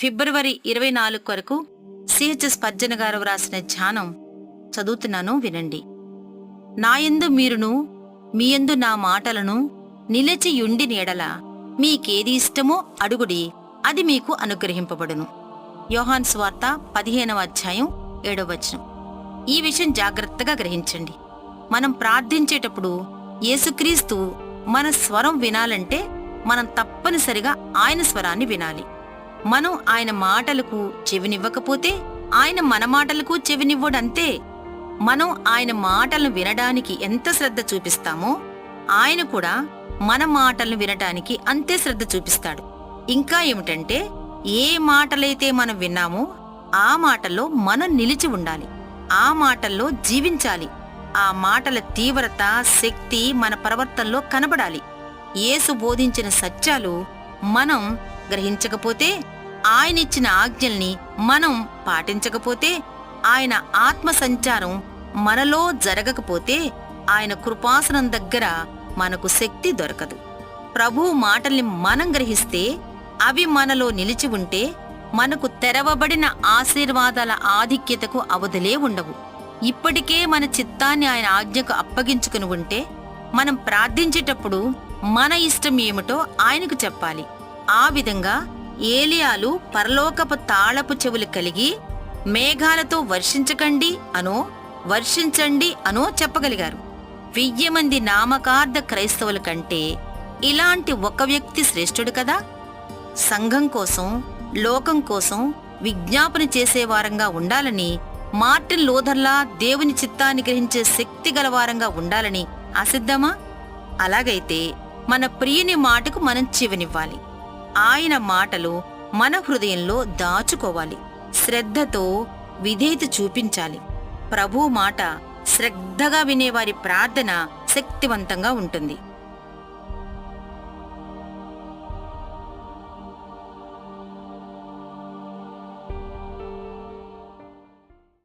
ఫిబ్రవరి 24 కొరకు CHS Spurgeon గారు వ్రాసిన ధ్యానం చదువుతున్నాను, వినండి. నాయందు మీరును మీయందు నా మాటలను నిలిచియుండిన యెడల మీకేది ఇష్టమో అడుగుడి, అది మీకు అనుగ్రహింపబడును. యోహాను సువార్త 15వ అధ్యాయం 7వ వచనం. ఈ విషయం జాగ్రత్తగా గ్రహించండి. మనం ప్రార్థించేటప్పుడు యేసుక్రీస్తు మన స్వరం వినాలంటే మనం తప్పనిసరిగా ఆయన స్వరాన్ని వినాలి. మనం ఆయన మాటలకు చెవినివ్వకపోతే ఆయన మన మాటలకు చెవినివ్వడంతే. మనం ఆయన మాటలను వినడానికి ఎంత శ్రద్ధ చూపిస్తామో ఆయన కూడా మన మాటలను వినటానికి అంతే శ్రద్ధ చూపిస్తాడు. ఇంకా ఏమిటంటే, ఏ మాటలైతే మనం విన్నామో ఆ మాటల్లో మనం నిలిచి ఉండాలి, ఆ మాటల్లో జీవించాలి. ఆ మాటల తీవ్రత, శక్తి మన ప్రవర్తనలో కనబడాలి. యేసు బోధించిన సత్యాలు మనం గ్రహించకపోతే, ఆయనిచ్చిన ఆజ్ఞల్ని మనం పాటించకపోతే, ఆయన ఆత్మ సంచారం మనలో జరగకపోతే, ఆయన కృపాసనం దగ్గర మనకు శక్తి దొరకదు. ప్రభువు మాటల్ని మనం గ్రహిస్తే, అవి మనలో నిలిచి ఉంటే, మనకు తెరవబడిన ఆశీర్వాదాల ఆధిక్యతకు అవధులే ఉండవు. ఇప్పటికే మన చిత్తాన్ని ఆయన ఆజ్ఞకు అప్పగించుకుని ఉంటే, మనం ప్రార్థించేటప్పుడు మన ఇష్టం ఏమిటో ఆయనకు చెప్పాలి. ఆ విధంగా ఏలియాలు పరలోకపు తాళపు చెవులు కలిగి మేఘాలతో వర్షించకండి అనో వర్షించండి అనో చెప్పగలిగారు. 1000 మంది నామకార్థ క్రైస్తవుల కంటే ఇలాంటి ఒక వ్యక్తి శ్రేష్ఠుడు కదా. సంఘం కోసం, లోకం కోసం విజ్ఞాపన చేసేవారంగా ఉండాలని, మార్టిన్ లూథర్లా దేవుని చిత్తాన్ని గ్రహించే శక్తి గలవారంగా ఉండాలని ఆశిద్దామా? అలాగైతే మన ప్రియుని మాటకు మనం చెవినివ్వాలి. ఆయన మాటలు మన హృదయంలో దాచుకోవాలి. శ్రద్ధతో విధేయత చూపించాలి. ప్రభువు మాట శ్రద్ధగా వినేవారి ప్రార్థన శక్తివంతంగా ఉంటుంది.